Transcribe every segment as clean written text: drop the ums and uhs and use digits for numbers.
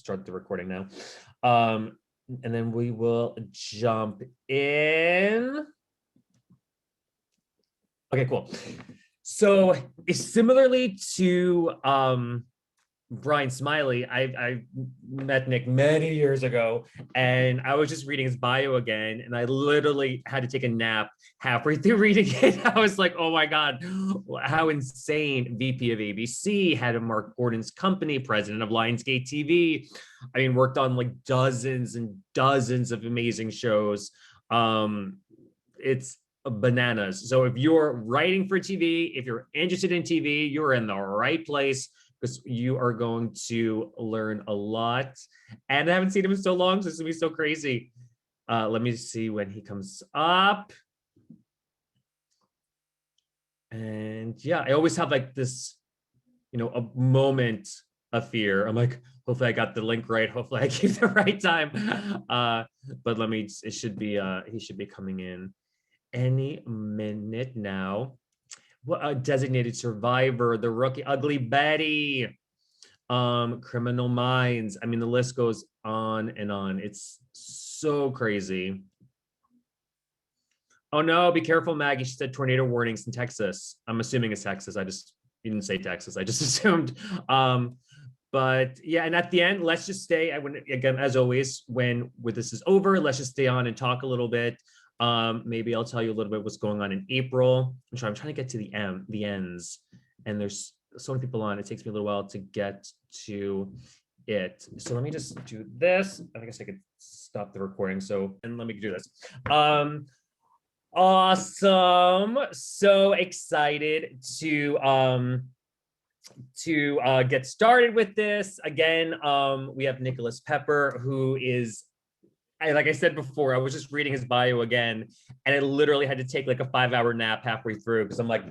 start the recording now. And then we will jump in. Okay, cool. So similarly to Brian Smiley, I met Nick many years ago, and I was just reading his bio again, and I literally had to take a nap halfway through reading it. I was like, oh my God, how insane. VP of ABC, head of Mark Gordon's company, president of Lionsgate TV. I mean, worked on like dozens and dozens of amazing shows. It's bananas. So if you're writing for TV, if you're interested in TV, you're in the right place, because you are going to learn a lot. And I haven't seen him in so long, so it's gonna be so crazy. Let me see when he comes up. And yeah, I always have like this, a moment of fear. I'm like, hopefully I got the link right. Hopefully I keep the right time. But he should be coming in any minute now. Designated Survivor, The Rookie, Ugly Betty, Criminal Minds. I mean, the list goes on and on. It's so crazy. Oh no, be careful, Maggie. She said tornado warnings in Texas. I'm assuming it's Texas. You didn't say Texas. I just assumed. But yeah, and at the end, let's just stay. Again, as always, when this is over, let's just stay on and talk a little bit. Maybe I'll tell you a little bit what's going on in April. I'm trying to get to the ends, and there's so many people on. It takes me a little while to get to it. So let me just do this. I guess I could stop the recording. And let me do this. Awesome. So excited to get started with this. Again, we have Nicholas Pepper, who is, like I said before, I was just reading his bio again, and I literally had to take like a 5-hour nap halfway through, because I'm like,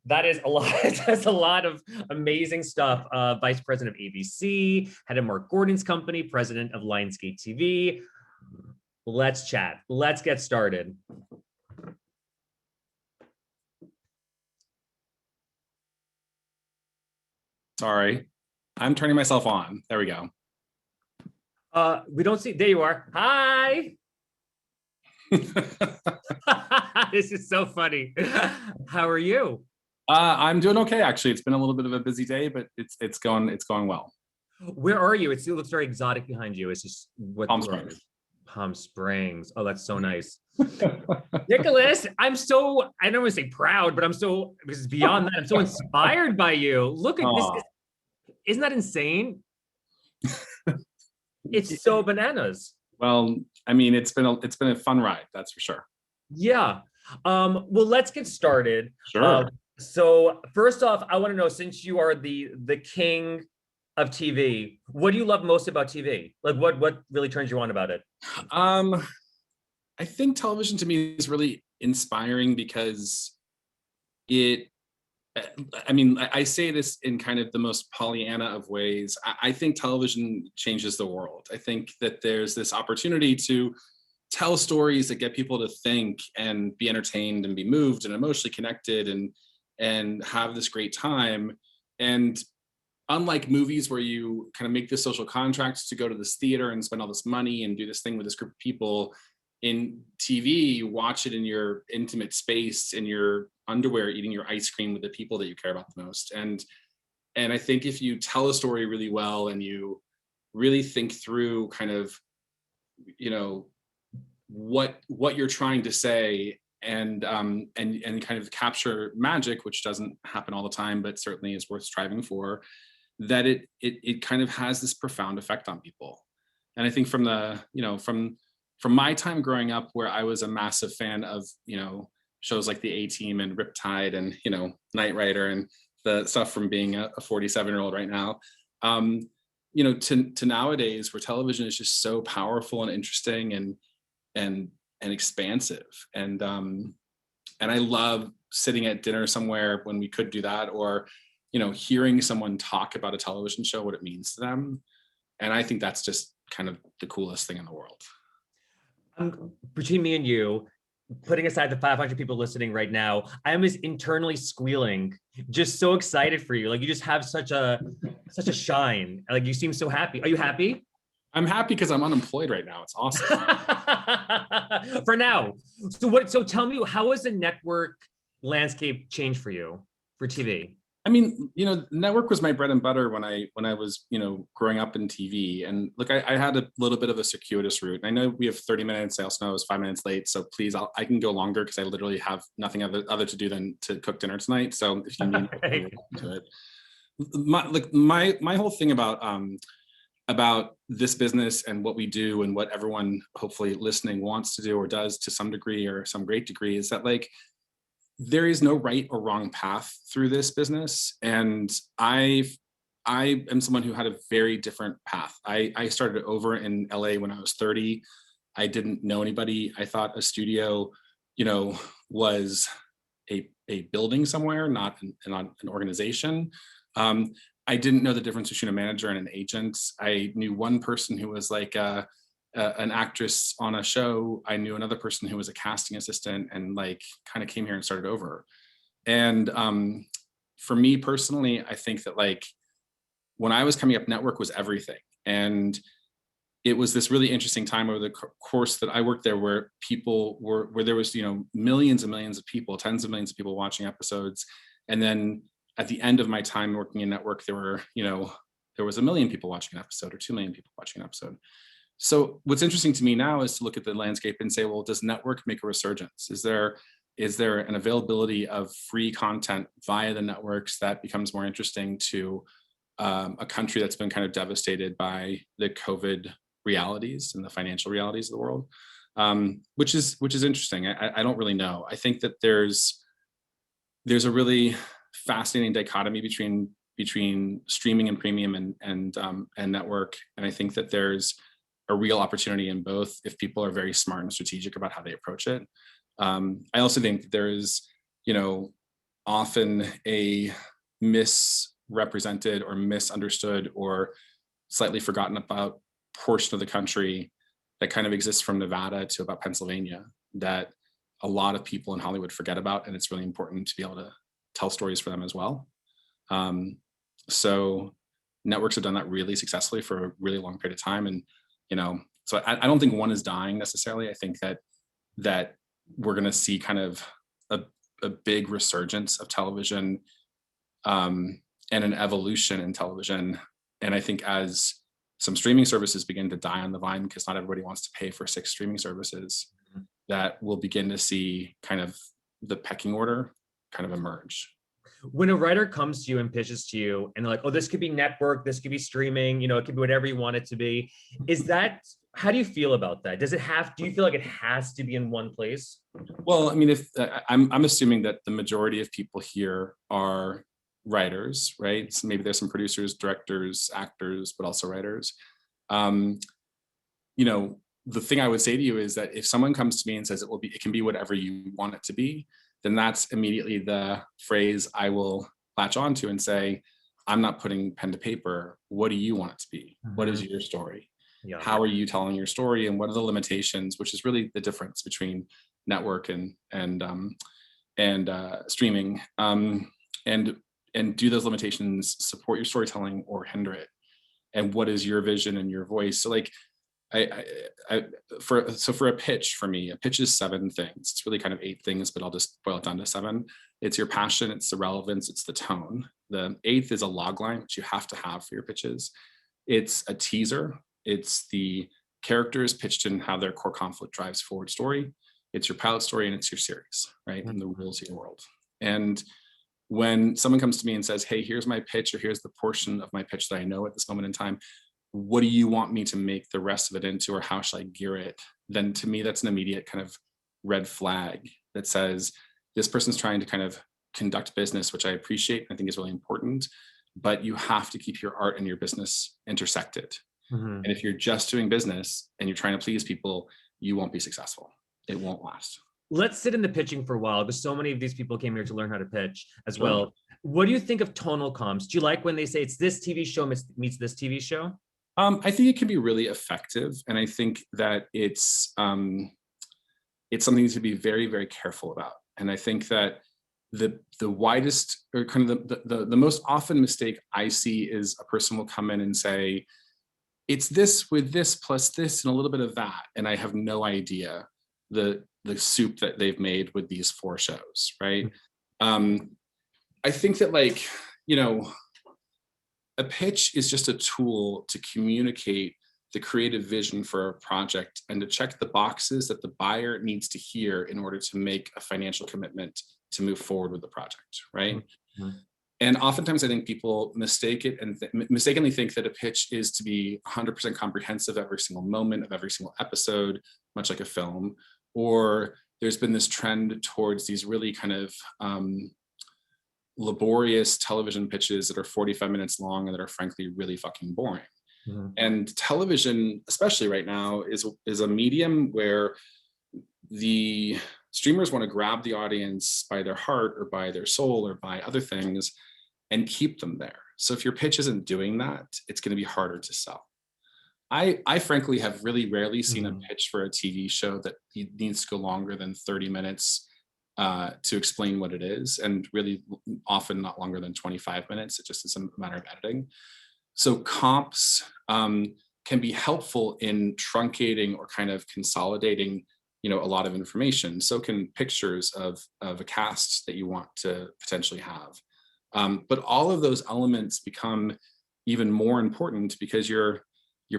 that is a lot. That's a lot of amazing stuff. Vice president of ABC, head of Mark Gordon's company, president of Lionsgate TV. Let's chat. Let's get started. Sorry, I'm turning myself on. There we go. We don't see, there you are. Hi. This is so funny. How are you? I'm doing okay, actually. It's been a little bit of a busy day, but it's going well. Where are you? It looks very exotic behind you. It's just what? Palm Springs. Palm Springs. Oh, that's so nice. Nicholas, I don't want to say proud, but because it's beyond that, I'm so inspired by you. Look at this. Isn't that insane? It's so bananas. Well, I mean, it's been a fun ride, that's for sure. Yeah. Well, let's get started. Sure. So first off, I want to know, since you are the king of TV, what do you love most about TV? Like what really turns you on about it? I think television to me is really inspiring because I say this in kind of the most Pollyanna of ways. I think television changes the world. I think that there's this opportunity to tell stories that get people to think and be entertained and be moved and emotionally connected and have this great time. And unlike movies where you kind of make this social contract to go to this theater and spend all this money and do this thing with this group of people, in TV, you watch it in your intimate space, in your underwear, eating your ice cream with the people that you care about the most. And I think if you tell a story really well and you really think through kind of, what you're trying to say and kind of capture magic, which doesn't happen all the time, but certainly is worth striving for, that it kind of has this profound effect on people. And I think from my time growing up, where I was a massive fan of, shows like the A-Team and Riptide and, Knight Rider and the stuff from being a 47-year-old right now, to nowadays, where television is just so powerful and interesting and expansive. And I love sitting at dinner somewhere when we could do that, or, hearing someone talk about a television show, what it means to them. And I think that's just kind of the coolest thing in the world. Between me and you, putting aside the 500 people listening right now, I am internally squealing, just so excited for you. Like, you just have such a shine. Like, you seem so happy. Are you happy? I'm happy because I'm unemployed right now. It's awesome. For now. So tell me, how has the network landscape changed for you for TV? I mean, network was my bread and butter when I was, growing up in TV. And look, I had a little bit of a circuitous route. And I know we have 30 minutes. I also know I was 5 minutes late. So please, I can go longer because I literally have nothing other to do than to cook dinner tonight. So if you need Right. to it. My whole thing about this business and what we do and what everyone hopefully listening wants to do or does to some degree or some great degree is that like there is no right or wrong path through this business. And I am someone who had a very different path. I started over in LA when I was 30. I didn't know anybody. I thought a studio, was a building somewhere, not an organization. I didn't know the difference between a manager and an agent. I knew one person who was like an actress on a show. I knew another person who was a casting assistant, and like kind of came here and started over. And for me personally, I think that like when I was coming up, network was everything. And it was this really interesting time over the course that I worked there where where there was, millions and millions of people, tens of millions of people watching episodes. And then at the end of my time working in network, there was 1 million people watching an episode or 2 million people watching an episode. So what's interesting to me now is to look at the landscape and say, well, does network make a resurgence? Is there an availability of free content via the networks that becomes more interesting to a country that's been kind of devastated by the COVID realities and the financial realities of the world, which is interesting. I don't really know. I think that there's a really fascinating dichotomy between streaming and premium and network, and I think that there's a real opportunity in both if people are very smart and strategic about how they approach it. I also think that there is, often a misrepresented or misunderstood or slightly forgotten about portion of the country that kind of exists from Nevada to about Pennsylvania that a lot of people in Hollywood forget about, and it's really important to be able to tell stories for them as well. So networks have done that really successfully for a really long period of time, and so I don't think one is dying necessarily. I think that we're going to see kind of a big resurgence of television and an evolution in television. And I think as some streaming services begin to die on the vine, because not everybody wants to pay for 6 streaming services, that we'll begin to see kind of the pecking order kind of emerge. When a writer comes to you and pitches to you and they're like, oh, this could be network, this could be streaming, it could be whatever you want it to be. How do you feel about that? Do you feel like it has to be in one place? Well, I mean, if I'm assuming that the majority of people here are writers, right? So maybe there's some producers, directors, actors, but also writers. The thing I would say to you is that if someone comes to me and says it can be whatever you want it to be, then that's immediately the phrase I will latch onto and say, I'm not putting pen to paper. What do you want it to be? Mm-hmm. What is your story? Yeah. How are you telling your story? And what are the limitations, which is really the difference between network and streaming. And do those limitations support your storytelling or hinder it? And what is your vision and your voice? So like, for a pitch, for me, a pitch is 7 things. It's really kind of 8 things, but I'll just boil it down to 7. It's your passion, it's the relevance, it's the tone. The 8th is a log line, which you have to have for your pitches. It's a teaser. It's the characters pitched in how their core conflict drives forward story. It's your pilot story, and it's your series, right? And the rules of your world. And when someone comes to me and says, hey, here's my pitch, or here's the portion of my pitch that I know at this moment in time, what do you want me to make the rest of it into, or how should I gear it? Then to me, that's an immediate kind of red flag that says this person's trying to kind of conduct business, which I appreciate and I think is really important, but you have to keep your art and your business intersected. Mm-hmm. And if you're just doing business and you're trying to please people, you won't be successful. It won't last. Let's sit in the pitching for a while, because so many of these people came here to learn how to pitch as well. What do you think of tonal comms? Do you like when they say it's this TV show meets this TV show? I think it can be really effective. And I think that it's something to be very, very careful about. And I think that the widest, or kind of the most often mistake I see is a person will come in and say, it's this with this plus this and a little bit of that, and I have no idea the soup that they've made with these 4 shows, right? Um, I think that, like, you know, a pitch is just a tool to communicate the creative vision for a project and to check the boxes that the buyer needs to hear in order to make a financial commitment to move forward with the project, right? Mhm. And oftentimes I think people mistake it and mistakenly think that a pitch is to be 100% comprehensive every single moment of every single episode, much like a film. Or there's been this trend towards these really kind of laborious television pitches that are 45 minutes long and that are frankly really fucking boring. Mhm. And television, especially right now, is a medium where the streamers want to grab the audience by their heart or by their soul or by other things and keep them there. So if your pitch isn't doing that, it's going to be harder to sell. I frankly have really rarely seen a Mhm. pitch for a TV show that needs to go longer than 30 minutes to explain what it is, and really often not longer than 25 minutes. It just is a matter of editing. So comps can be helpful in truncating or kind of consolidating, you know, a lot of information. So can pictures of a cast that you want to potentially have. But all of those elements become even more important because you're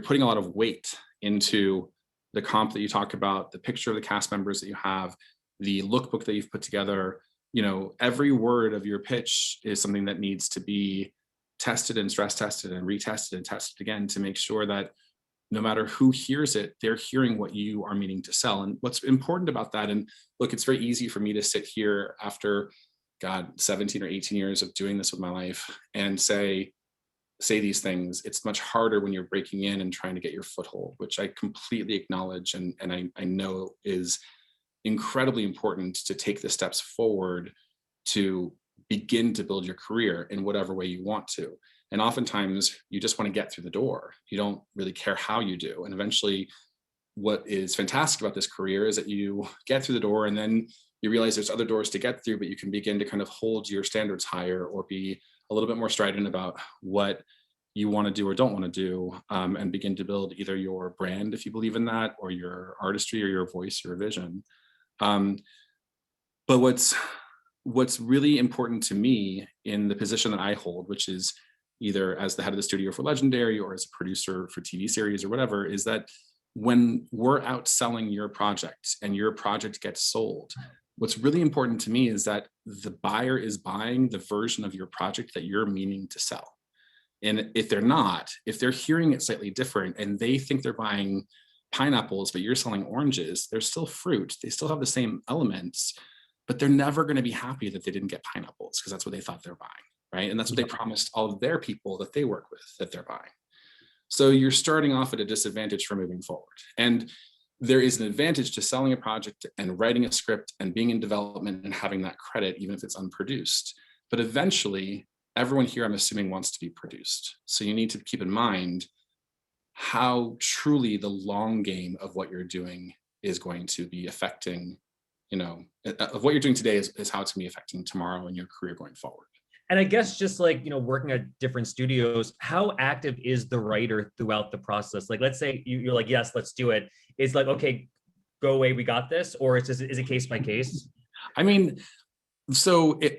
putting a lot of weight into the comp that you talk about, the picture of the cast members that you have, the lookbook that you've put together. You know, every word of your pitch is something that needs to be tested and stress tested and retested and tested again to make sure that no matter who hears it, they're hearing what you are meaning to sell. And what's important about that, and look, it's very easy for me to sit here after, God, 17 or 18 years of doing this with my life and say these things. It's much harder when you're breaking in and trying to get your foothold, which I completely acknowledge and I know is incredibly important to take the steps forward to begin to build your career in whatever way you want to. And oftentimes you just want to get through the door. You don't really care how you do. And eventually, what is fantastic about this career is that you get through the door and then you realize there's other doors to get through, but you can begin to kind of hold your standards higher or be a little bit more strident about what you want to do or don't want to do, and begin to build either your brand, if you believe in that, or your artistry or your voice, your vision. Um, but what's really important to me in the position that I hold, which is either as the head of the studio for Legendary or as a producer for TV series or whatever, is that when we're out selling your project and your project gets sold, what's really important to me is that the buyer is buying the version of your project that you're meaning to sell. And if they're not, if they're hearing it slightly different and they think they're buying pineapples, but you're selling oranges, they're still fruit. They still have the same elements, but they're never going to be happy that they didn't get pineapples because that's what they thought they're buying, right? And that's what they promised all of their people that they work with that they're buying. So you're starting off at a disadvantage for moving forward. And there is an advantage to selling a project and writing a script and being in development and having that credit, even if it's unproduced. But eventually, everyone here, I'm assuming, wants to be produced. So you need to keep in mind how truly the long game of what you're doing is going to be affecting, you know, of what you're doing today is how it's going to be affecting tomorrow and your career going forward. And I guess just like, you know, working at different studios, how active is the writer throughout the process? Like, let's say you're like, yes, let's do it. It's like, okay, go away, we got this, or is it case by case? I mean, I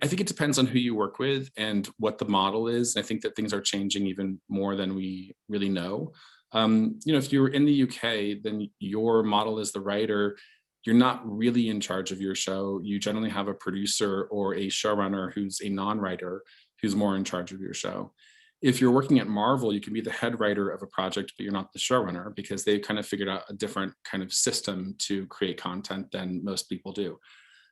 think it depends on who you work with and what the model is. I think that things are changing even more than we really know. You know, if you're in the UK, then your model as the writer, you're not really in charge of your show. You generally have a producer or a showrunner who's a non-writer who's more in charge of your show. If you're working at Marvel, you can be the head writer of a project, but you're not the showrunner because they've kind of figured out a different kind of system to create content than most people do.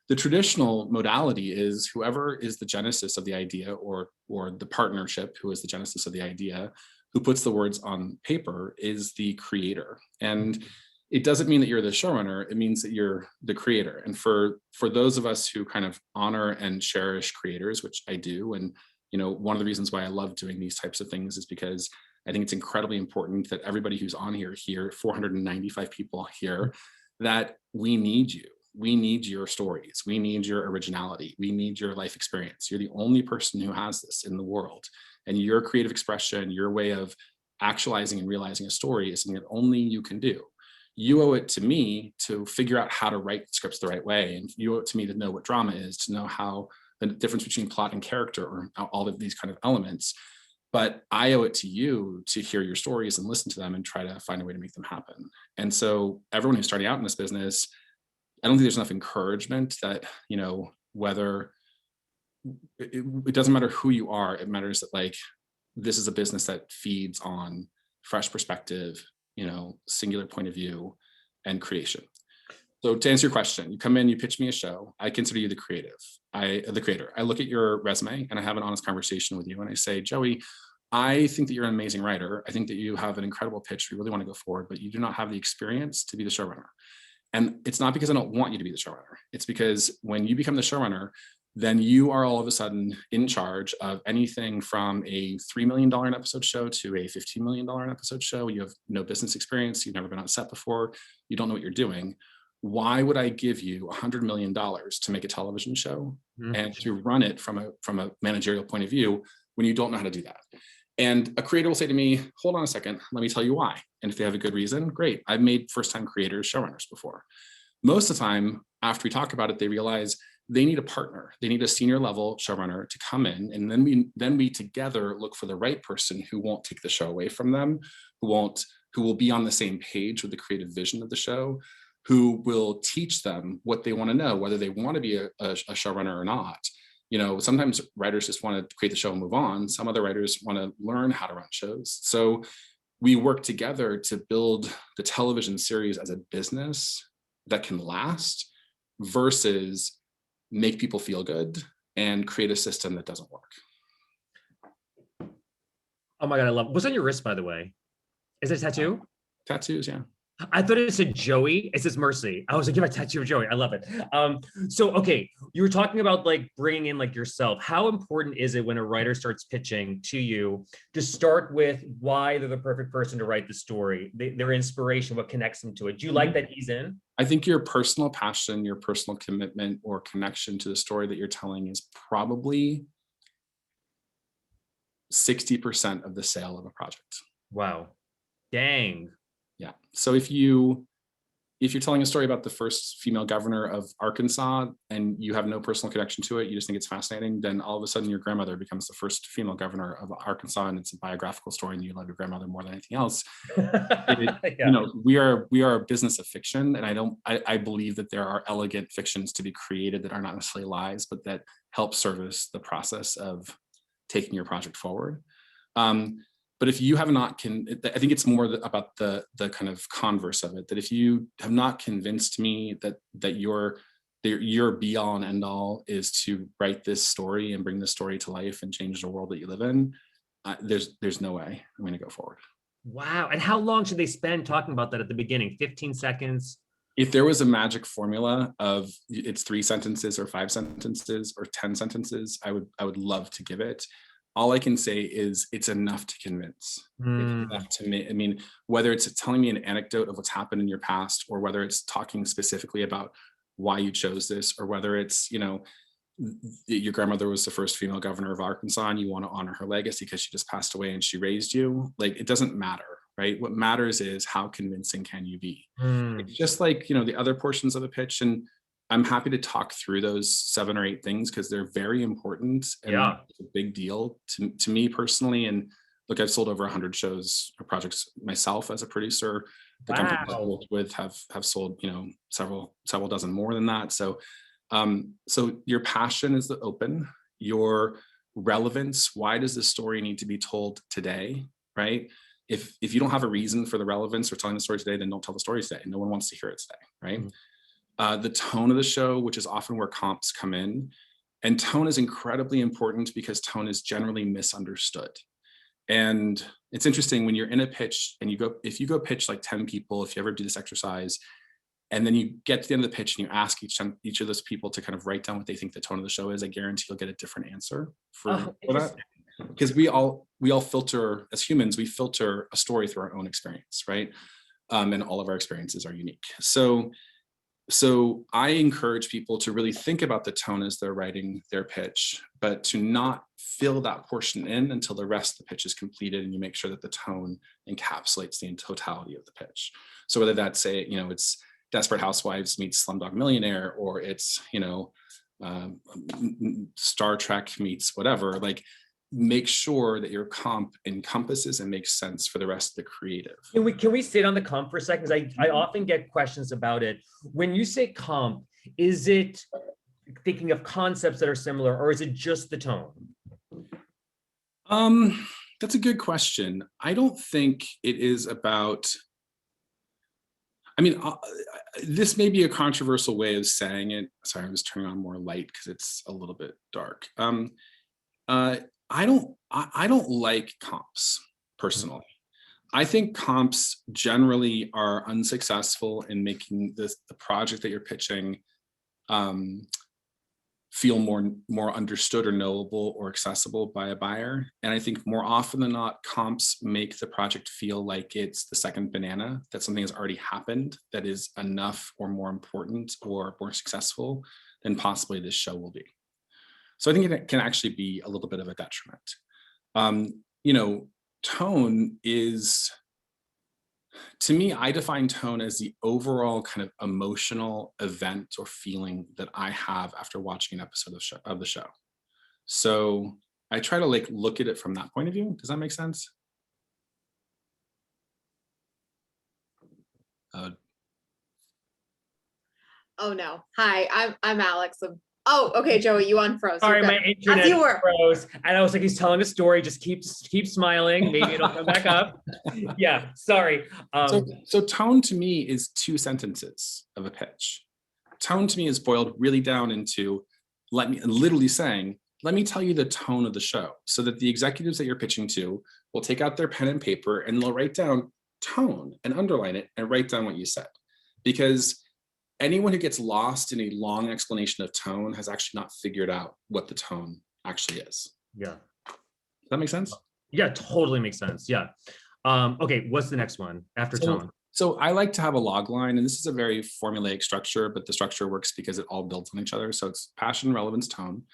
The traditional modality is whoever is the genesis of the idea or the partnership who is the genesis of the idea, who puts the words on paper is the creator. And it doesn't mean that you're the showrunner, it means that you're the creator. And for those of us who kind of honor and cherish creators, which I do, and you know, one of the reasons why I love doing these types of things is because I think it's incredibly important that everybody who's on here, 495 people here, that we need you. We need your stories. We need your originality. We need your life experience. You're the only person who has this in the world. And your creative expression, your way of actualizing and realizing a story is something that only you can do. You owe it to me to figure out how to write scripts the right way. And you owe it to me to know what drama is, to know how the difference between plot and character, or all of these kind of elements. But I owe it to you to hear your stories and listen to them and try to find a way to make them happen. And so everyone who's starting out in this business, I don't think there's enough encouragement that, whether it doesn't matter who you are, it matters that like this is a business that feeds on fresh perspective, singular point of view and creation. So to answer your question, you come in, you pitch me a show. I consider you the creator. I look at your resume and I have an honest conversation with you. And I say, Joey, I think that you're an amazing writer. I think that you have an incredible pitch. We really want to go forward, but you do not have the experience to be the showrunner. And it's not because I don't want you to be the showrunner. It's because when you become the showrunner, then you are all of a sudden in charge of anything from a $3 million an episode show to a $15 million an episode show. You have no business experience. You've never been on set before. You don't know what you're doing. Why would I give you $100 million to make a television show and to run it from a managerial point of view when you don't know how to do that? And a creator will say to me, hold on a second, let me tell you why. And if they have a good reason, great. I've made first-time creators showrunners before. Most of the time, after we talk about it, they realize they need a partner. They need a senior level showrunner to come in, and then we together look for the right person who won't take the show away from them, who will be on the same page with the creative vision of the show, who will teach them what they want to know, whether they want to be a showrunner or not. Sometimes writers just want to create the show and move on. Some other writers want to learn how to run shows. So we work together to build the television series as a business that can last versus make people feel good and create a system that doesn't work. Oh my God, I love it. What's on your wrist, by the way? Is it a tattoo? Tattoos, yeah. I thought it said Joey. It says Mercy. I was like, give a tattoo of Joey. I love it. So, okay, you were talking about like bringing in like yourself. How important is it when a writer starts pitching to you to start with why they're the perfect person to write the story, their inspiration, what connects them to it? Do you like that he's in? I think your personal passion, your personal commitment or connection to the story that you're telling is probably 60% of the sale of a project. Wow. Dang. Yeah. So if you're telling a story about the first female governor of Arkansas and you have no personal connection to it, you just think it's fascinating, then all of a sudden your grandmother becomes the first female governor of Arkansas and it's a biographical story and you love your grandmother more than anything else. Yeah. We are a business of fiction, and I believe that there are elegant fictions to be created that are not necessarily lies, but that help service the process of taking your project forward. But if you have not, I think it's more about the kind of converse of it, that if you have not convinced me that your be all and end all is to write this story and bring this story to life and change the world that you live in, there's no way I'm going to go forward. Wow. And how long should they spend talking about that at the beginning? 15 seconds? If there was a magic formula of it's 3 sentences or 5 sentences or 10 sentences, I would love to give it. All I can say is it's enough to convince. It's enough to me. I mean, whether it's telling me an anecdote of what's happened in your past, or whether it's talking specifically about why you chose this, or whether it's, your grandmother was the first female governor of Arkansas and you want to honor her legacy because she just passed away and she raised you. Like, it doesn't matter, right? What matters is how convincing can you be? It's just like, the other portions of the pitch, and I'm happy to talk through those 7 or 8 things because they're very important and it's a big deal to me personally. And look, I've sold over 100 shows or projects myself as a producer. The companies I've worked with have sold, several dozen more than that. So, so your passion is the open, your relevance. Why does this story need to be told today, right? If you don't have a reason for the relevance or telling the story today, then don't tell the story today. No one wants to hear it today, right? The tone of the show, which is often where comps come in. And tone is incredibly important because tone is generally misunderstood. And it's interesting when you're in a pitch and if you go pitch like 10 people, if you ever do this exercise, and then you get to the end of the pitch and you ask each of those people to kind of write down what they think the tone of the show is, I guarantee you'll get a different answer for that. Because we all filter, as humans, we filter a story through our own experience, right? And all of our experiences are unique. So So I encourage people to really think about the tone as they're writing their pitch, but to not fill that portion in until the rest of the pitch is completed and you make sure that the tone encapsulates the totality of the pitch. So whether that's, say, it's Desperate Housewives meets Slumdog Millionaire, or it's, Star Trek meets whatever, like, make sure that your comp encompasses and makes sense for the rest of the creative. Can we sit on the comp for a second? Because I often get questions about it. When you say comp, is it thinking of concepts that are similar, or is it just the tone? That's a good question. I don't think it is about, this may be a controversial way of saying it. Sorry, I was turning on more light because it's a little bit dark. I don't like comps personally. I think comps generally are unsuccessful in making the project that you're pitching feel more understood or knowable or accessible by a buyer. And I think more often than not, comps make the project feel like it's the second banana, that something has already happened that is enough or more important or more successful than possibly this show will be. So I think it can actually be a little bit of a detriment. Tone is, to me, I define tone as the overall kind of emotional event or feeling that I have after watching an episode of the show. So I try to look at it from that point of view. Does that make sense? Oh no. Hi, I'm Alex. Oh, okay, Joey, you unfroze. Sorry, my internet froze, and I was like, he's telling a story. Just keep smiling. Maybe it'll come back up. Yeah, sorry. So tone to me is 2 sentences of a pitch. Tone to me is boiled really down into let me tell you the tone of the show, so that the executives that you're pitching to will take out their pen and paper and they'll write down tone and underline it and write down what you said. Because anyone who gets lost in a long explanation of tone has actually not figured out what the tone actually is. Yeah. Does that make sense? Yeah, totally makes sense. Yeah. Okay, what's the next one after tone? So I like to have a log line, and this is a very formulaic structure, but the structure works because it all builds on each other. So it's passion, relevance, tone.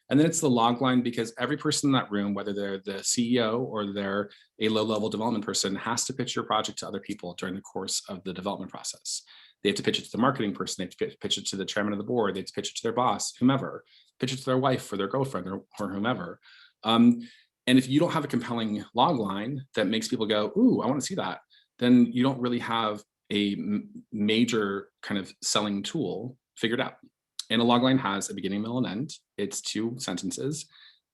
And then it's the log line because every person in that room, whether they're the CEO or they're a low-level development person, has to pitch your project to other people during the course of the development process. They have to pitch it to the marketing person. They have to pitch it to the chairman of the board. They have to pitch it to their boss, whomever, pitch it to their wife or their girlfriend or whomever. And if you don't have a compelling log line that makes people go, ooh, I want to see that, then you don't really have a major kind of selling tool figured out. And a log line has a beginning, middle, and end. It's 2 sentences.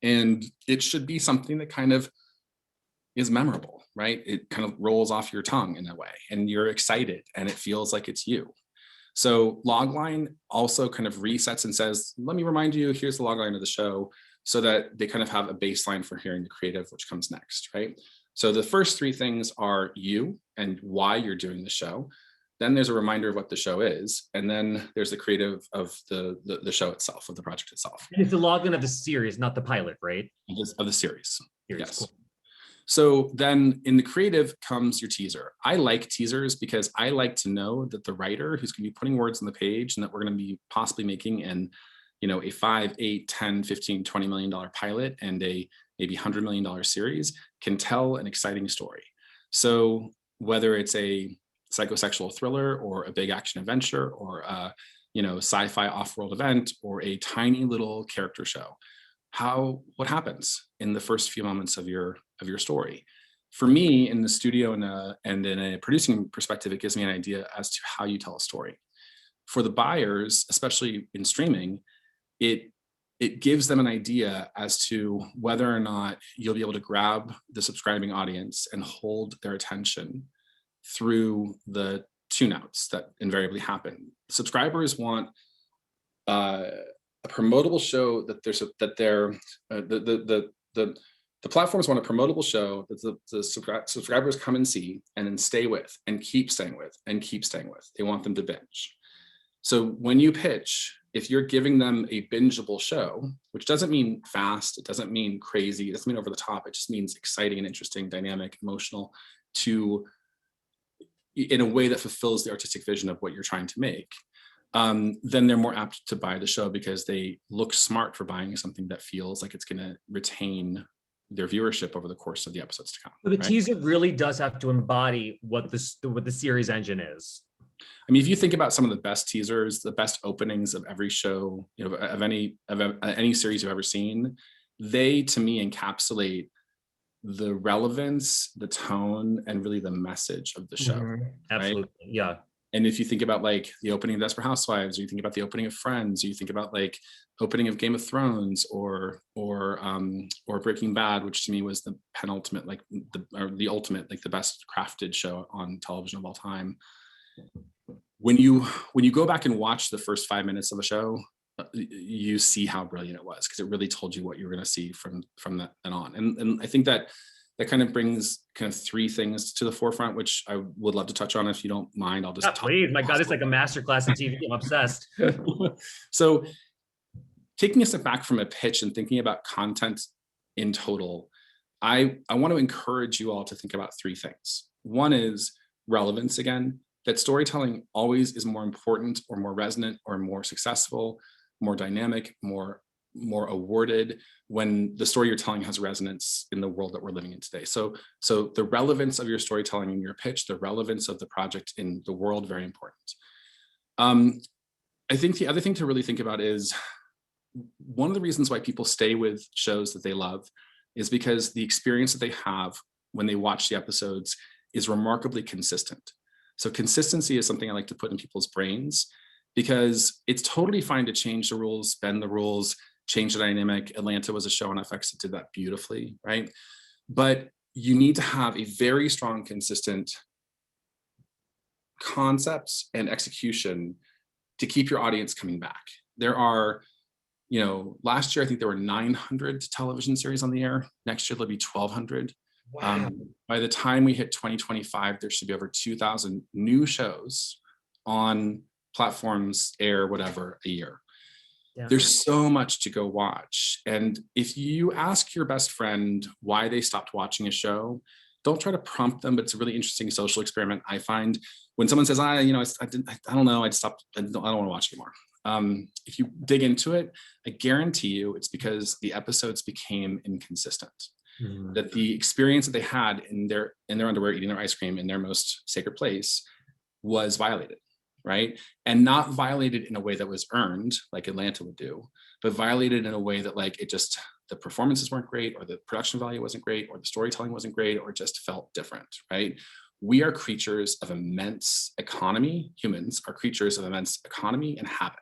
And it should be something that kind of is memorable, right? It kind of rolls off your tongue in a way, and you're excited and it feels like it's you. So logline also kind of resets and says, let me remind you, here's the logline of the show, so that they kind of have a baseline for hearing the creative, which comes next, right? So the first 3 things are you and why you're doing the show. Then there's a reminder of what the show is. And then there's the creative of the show itself, of the project itself. And it's the logline of the series, not the pilot, right? Of the series. Yes. Cool. So then in the creative comes your teaser. I like teasers because I like to know that the writer who's going to be putting words on the page and that we're going to be possibly making in, a 5, 8, 10, 15, $20 million pilot and a maybe $100 million series can tell an exciting story. So whether it's a psychosexual thriller or a big action adventure or a, sci-fi off-world event or a tiny little character show, what happens in the first few moments of your story? For me, in the studio and in a producing perspective, it gives me an idea as to how you tell a story. For the buyers, especially in streaming, it gives them an idea as to whether or not you'll be able to grab the subscribing audience and hold their attention through the tune-outs that invariably happen. Subscribers want a promotable show that the platforms want a promotable show that the subscribers come and see and then stay with and keep staying with and keep staying with. They want them to binge. So when you pitch, if you're giving them a bingeable show, which doesn't mean fast, it doesn't mean crazy, it doesn't mean over the top, it just means exciting and interesting, dynamic, emotional, in a way that fulfills the artistic vision of what you're trying to make. then they're more apt to buy the show because they look smart for buying something that feels like it's going to retain their viewership over the course of the episodes to come. So the right? teaser really does have to embody what the series engine is. I mean, if you think about some of the best teasers, the best openings of every show, of any series you've ever seen, they to me encapsulate the relevance, the tone, and really the message of the show. Mhm. Absolutely, yeah. And if you think about like the opening of Desperate Housewives, or you think about the opening of Friends, or you think about like opening of Game of Thrones, or Breaking Bad, which to me was the penultimate, like the ultimate, like the best crafted show on television of all time. When you go back and watch the first 5 minutes of a show, you see how brilliant it was, because it really told you what you were going to see from that and on. And I think that kind of brings kind of three things to the forefront, which I would love to touch on. If you don't mind, I'll just Yeah, please. My God, it's like a masterclass in TV. I'm obsessed. So taking a step back from a pitch and thinking about content in total, I want to encourage you all to think about three things. One is relevance again, that storytelling always is more important or more resonant or more successful, more dynamic, more awarded when the story you're telling has resonance in the world that we're living in today. So the relevance of your storytelling in your pitch, the relevance of the project in the world, very important. I think the other thing to really think about is one of the reasons why people stay with shows that they love is because the experience that they have when they watch the episodes is remarkably consistent. So consistency is something I like to put in people's brains, because it's totally fine to change the rules, bend the rules, change the dynamic. Atlanta was a show on FX that did that beautifully, right? But you need to have a very strong, consistent concepts and execution to keep your audience coming back. There are, last year, I think there were 900 television series on the air. Next year, there'll be 1,200. Wow. By the time we hit 2025, there should be over 2,000 new shows on platforms, air, whatever, a year. Yeah. There's so much to go watch. And if you ask your best friend why they stopped watching a show, don't try to prompt them, but it's a really interesting social experiment. I find when someone says, I don't know, I stopped, I don't want to watch anymore. If you dig into it, I guarantee you it's because the episodes became inconsistent. Mhm. That the experience that they had in their underwear eating their ice cream in their most sacred place was violated, right? And not violated in a way that was earned like Atlanta would do, but violated in a way that like the performances weren't great, or the production value wasn't great, or the storytelling wasn't great, or just felt different, right? We are creatures of immense economy. Humans are creatures of immense economy and habit.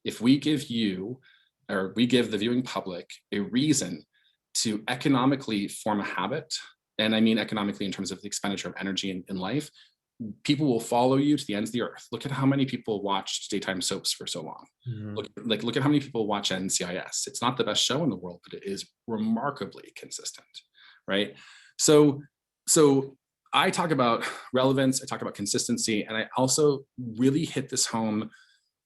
If we give we give the viewing public a reason to economically form a habit, and I mean economically in terms of the expenditure of energy in life, people will follow you to the ends of the earth. Look at how many people watched daytime soaps for so long. Mhm. Look at how many people watch NCIS. It's not the best show in the world, but it is remarkably consistent, right? So I talk about relevance, I talk about consistency, and I also really hit this home,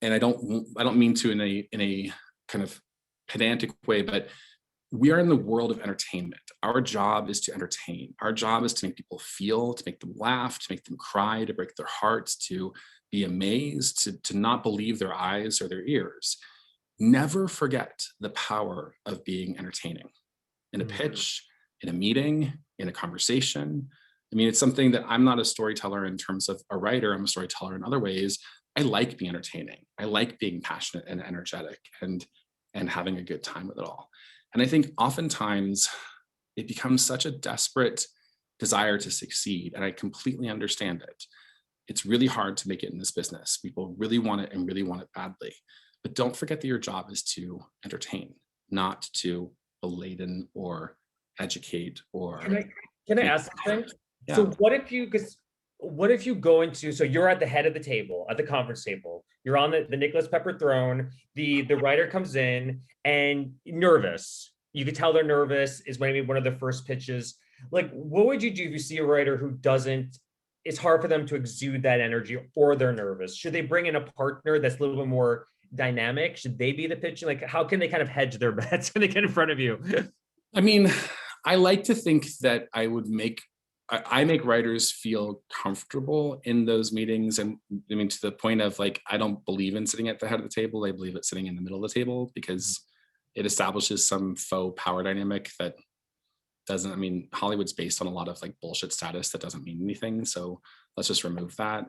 and I don't mean to in a kind of pedantic way, but we are in the world of entertainment. Our job is to entertain. Our job is to make people feel, to make them laugh, to make them cry, to break their hearts, to be amazed, to not believe their eyes or their ears. Never forget the power of being entertaining in a pitch, in a meeting, in a conversation. I mean, it's something that I'm not a storyteller in terms of a writer. I'm a storyteller in other ways. I like being entertaining. I like being passionate and energetic and having a good time with it all. And I think oftentimes it becomes such a desperate desire to succeed. And I completely understand it. It's really hard to make it in this business. People really want it and really want it badly. But don't forget that your job is to entertain, not to beladen or educate or. Can I ask something? Yeah. So what if you go into, so you're at the head of the table, at the conference table, you're on the Nicholas Pepper throne, the writer comes in and nervous. You could tell they're nervous, is maybe one of the first pitches. Like, what would you do if you see a writer who doesn't, it's hard for them to exude that energy, or they're nervous? Should they bring in a partner that's a little bit more dynamic? Should they be the pitching? Like, how can they kind of hedge their bets when they get in front of you? I mean, I like to think that I would make I make writers feel comfortable in those meetings. And I mean, to the point of like, I don't believe in sitting at the head of the table. I believe it's sitting in the middle of the table because it establishes some faux power dynamic that doesn't, I mean, Hollywood's based on a lot of like bullshit status that doesn't mean anything. So let's just remove that.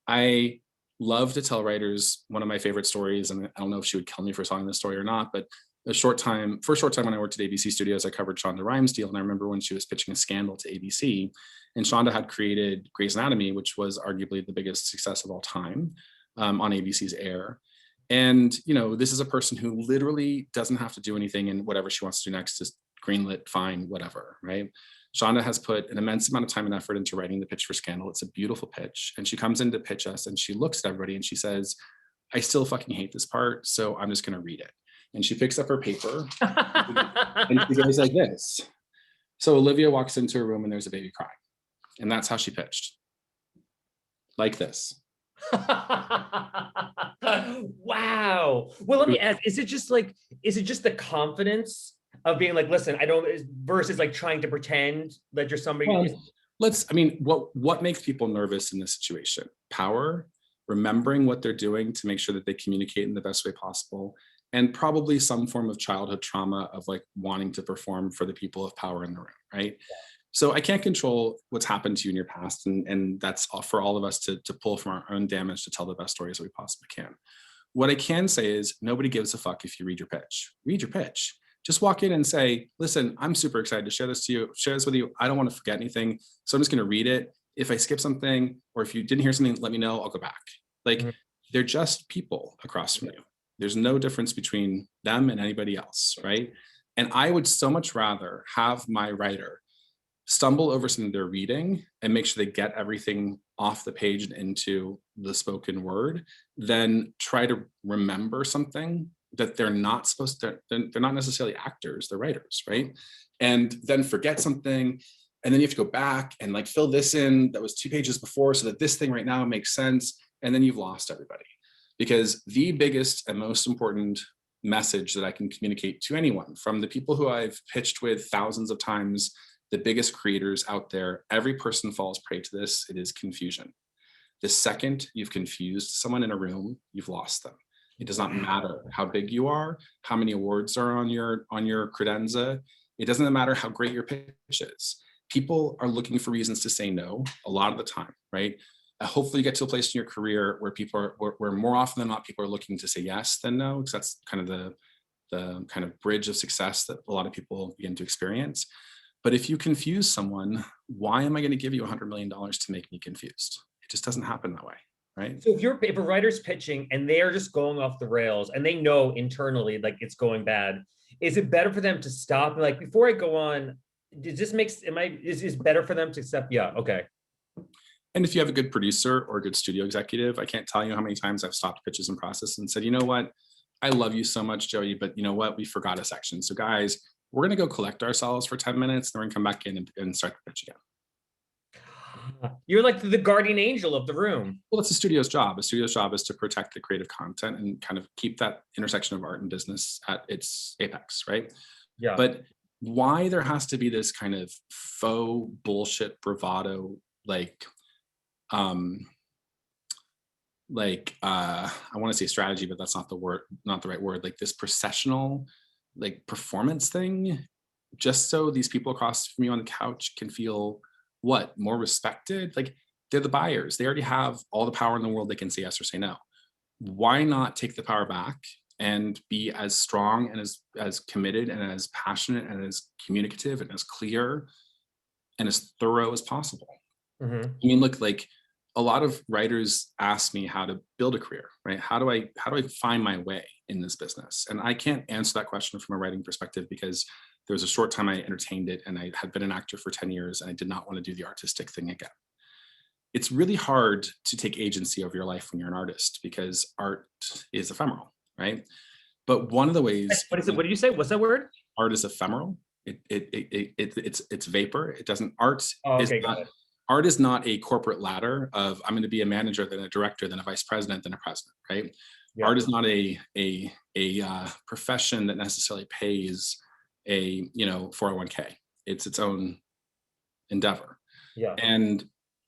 I love to tell writers one of my favorite stories, and I don't know if she would kill me for telling this story or not, but for a short time when I worked at ABC Studios, I covered Shonda Rhimes' deal. And I remember when she was pitching a scandal to ABC, and Shonda had created Grey's Anatomy, which was arguably the biggest success of all time on ABC's air. And, you know, this is a person who literally doesn't have to do anything, and whatever she wants to do next is greenlit, fine, whatever, right? Shonda has put an immense amount of time and effort into writing the pitch for Scandal. It's a beautiful pitch. And she comes in to pitch us and she looks at everybody and she says, I still fucking hate this part, so I'm just gonna read it. And she picks up her paper and she goes like this. So Olivia walks into a room and there's a baby crying. And that's how she pitched. Like this. Wow. Well, let me ask, is it just the confidence of being like, listen, I don't, versus like trying to pretend that you're somebody? Well, what makes people nervous in this situation? Power, remembering what they're doing to make sure that they communicate in the best way possible, and probably some form of childhood trauma of like wanting to perform for the people of power in the room, right? Yeah. So I can't control what's happened to you in your past, and that's for all of us to pull from our own damage to tell the best stories that we possibly can. What I can say is nobody gives a fuck if you read your pitch. Read your pitch. Just walk in and say, listen, I'm super excited to share this with you. I don't want to forget anything, so I'm just going to read it. If I skip something, or if you didn't hear something, let me know, I'll go back. Like, they're just people across from you. There's no difference between them and anybody else, right? And I would so much rather have my writer stumble over something they're reading and make sure they get everything off the page and into the spoken word than try to remember something that they're not supposed to, they're not necessarily actors, they're writers, right? And then forget something, and then you have to go back and like fill this in that was 2 pages before so that this thing right now makes sense, and then you've lost everybody. Because the biggest and most important message that I can communicate to anyone, from the people who I've pitched with thousands of times, the biggest creators out there, every person falls prey to this, it is confusion. The second you've confused someone in a room, you've lost them. It does not matter how big you are, how many awards are on your credenza. It doesn't matter how great your pitch is. People are looking for reasons to say no a lot of the time, right? Hopefully you get to a place in your career where where more often than not, people are looking to say yes than no, because that's kind of the kind of bridge of success that a lot of people begin to experience. But if you confuse someone, why am I going to give you $100 million to make me confused? It just doesn't happen that way, right? So if a writer's pitching and they're just going off the rails and they know internally like it's going bad, is it better for them to stop and like, before I go on, is it better for them to accept? Yeah, okay. And if you have a good producer or a good studio executive, I can't tell you how many times I've stopped pitches in process and said, you know what, I love you so much, Joey, but you know what, we forgot a section. So guys, we're going to go collect ourselves for 10 minutes, then we're going to come back in and start the pitch again. You're like the guardian angel of the room. Well, it's a studio's job. A studio's job is to protect the creative content and kind of keep that intersection of art and business at its apex, right? Yeah. But why there has to be this kind of faux bullshit bravado, I want to say strategy, but that's not the right word, like this processional, like performance thing, just so these people across from you on the couch can feel more respected. Like, they're the buyers. They already have all the power in the world. They can say yes or say no. Why not take the power back and be as strong and as committed and as passionate and as communicative and as clear and as thorough as possible? I mean, look, like, a lot of writers ask me how to build a career, right? How do I find my way in this business? And I can't answer that question from a writing perspective, because there was a short time I entertained it, and I had been an actor for 10 years and I did not want to do the artistic thing again. It's really hard to take agency over your life when you're an artist, because art is ephemeral, right? But one of the ways— What is it? What did you say? What's that word? Art is ephemeral. It's vapor. It doesn't— art is not— art is not a corporate ladder of I'm going to be a manager, then a director, then a vice president, then a president, right? Yeah. Art is not a profession that necessarily pays a 401k. It's its own endeavor. Yeah.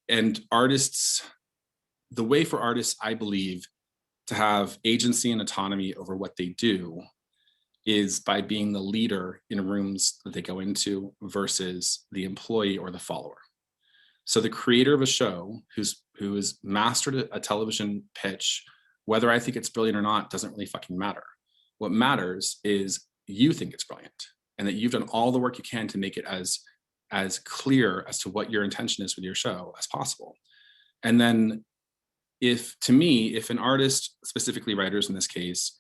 And artists, the way for artists, I believe, to have agency and autonomy over what they do is by being the leader in rooms that they go into versus the employee or the follower. So the creator of a show who has mastered a television pitch, whether I think it's brilliant or not, doesn't really fucking matter. What matters is you think it's brilliant and that you've done all the work you can to make it as clear as to what your intention is with your show as possible. And then if an artist, specifically writers in this case,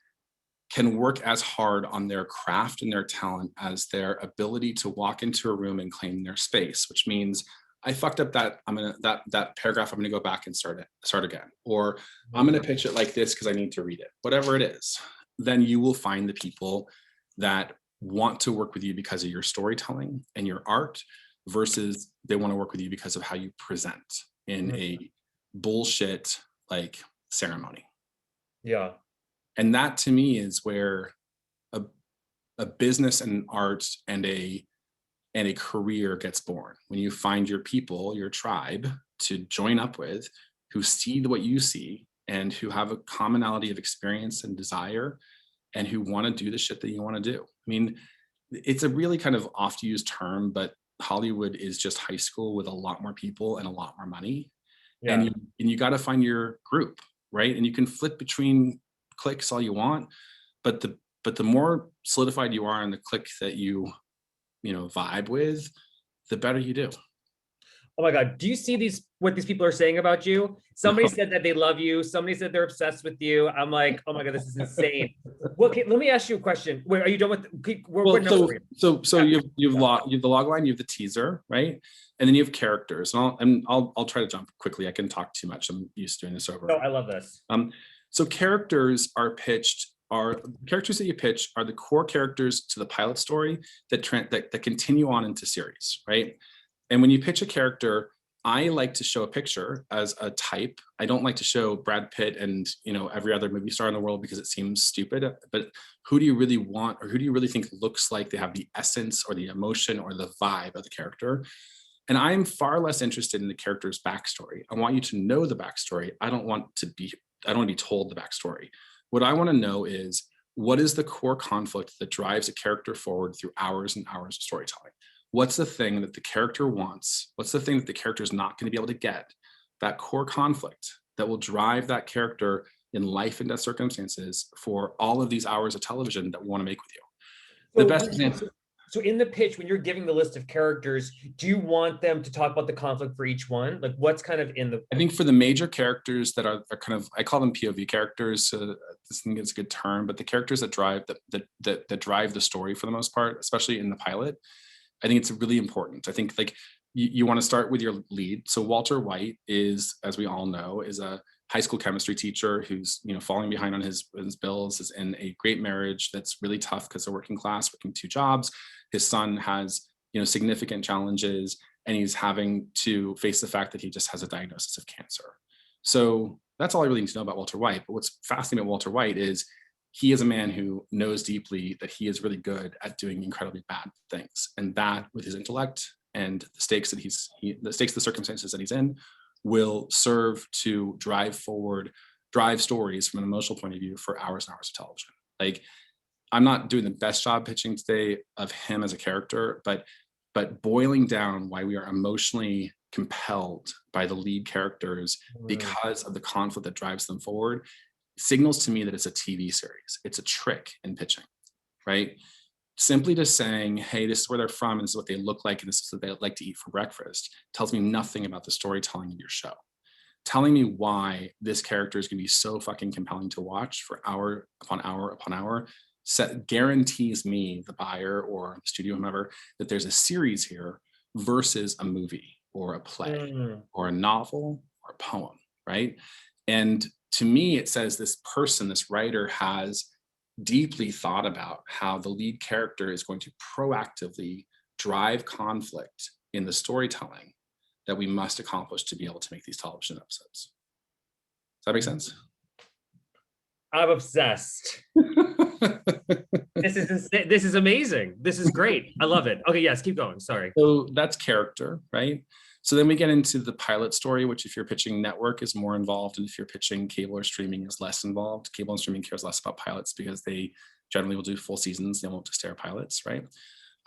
can work as hard on their craft and their talent as their ability to walk into a room and claim their space, which means I fucked up that that paragraph, I'm gonna go back and start again, or I'm gonna pitch it like this because I need to read it, whatever it is, then you will find the people that want to work with you because of your storytelling and your art versus they want to work with you because of how you present in a bullshit like ceremony. Yeah. And that to me is where a business and art and a career gets born. When you find your people, your tribe to join up with, who see what you see and who have a commonality of experience and desire and who want to do the shit that you want to do. I mean, it's a really kind of oft used term, but Hollywood is just high school with a lot more people and a lot more money. Yeah. And you got to find your group, right? And you can flip between cliques all you want, but the more solidified you are in the clique that you vibe with, the better you do. Oh my God, do you see what these people are saying about you? Somebody said that they love you. Somebody said they're obsessed with you. I'm like, oh my God, this is insane. Well, okay, let me ask you a question. Wait, are you done with? So you have the log line, you have the teaser, right? And then you have characters. And I'll try to jump quickly. I can talk too much. I'm used to doing this over. No, I love this. So characters are pitched. Characters that you pitch are the core characters to the pilot story that continue on into series, right? And when you pitch a character, I like to show a picture as a type. I don't like to show Brad Pitt and every other movie star in the world because it seems stupid. But who do you really want, or who do you really think looks like they have the essence or the emotion or the vibe of the character? And I'm far less interested in the character's backstory. I want you to know the backstory. I don't want to be told the backstory. What I want to know is, what is the core conflict that drives a character forward through hours and hours of storytelling? What's the thing that the character wants? What's the thing that the character is not going to be able to get? That core conflict that will drive that character in life and death circumstances for all of these hours of television that we want to make with you. The best example. So in the pitch, when you're giving the list of characters, do you want them to talk about the conflict for each one? Like what's kind of in the... I think for the major characters that are kind of, I call them POV characters. This thing is a good term, but the characters that drive that drive the story for the most part, especially in the pilot, I think it's really important. I think like you want to start with your lead. So Walter White is, as we all know, is a high school chemistry teacher who's falling behind on his bills, is in a great marriage that's really tough because they're working class, working 2 jobs. His son has significant challenges, and he's having to face the fact that he just has a diagnosis of cancer. So that's all I really need to know about Walter White. But what's fascinating about Walter White is he is a man who knows deeply that he is really good at doing incredibly bad things, and that with his intellect and the stakes that the circumstances that he's in will serve to drive stories from an emotional point of view for hours and hours of television. Like, I'm not doing the best job pitching today of him as a character, but boiling down why we are emotionally compelled by the lead characters because of the conflict that drives them forward signals to me that it's a TV series. It's a trick in pitching, right? Simply just saying, hey, this is where they're from, and this is what they look like, and this is what they like to eat for breakfast, tells me nothing about the storytelling of your show. Telling me why this character is going to be so fucking compelling to watch for hour upon hour upon hour guarantees me, the buyer or the studio, whomever, that there's a series here versus a movie or a play or a novel or a poem, right? And to me, it says this writer has deeply thought about how the lead character is going to proactively drive conflict in the storytelling that we must accomplish to be able to make these television episodes. Does that make sense? I'm obsessed. This is amazing. This is great. I love it. Okay, yes, keep going. Sorry. So that's character, right? So then we get into the pilot story, which if you're pitching network is more involved, and if you're pitching cable or streaming is less involved. Cable and streaming cares less about pilots because they generally will do full seasons. They won't just air pilots, right?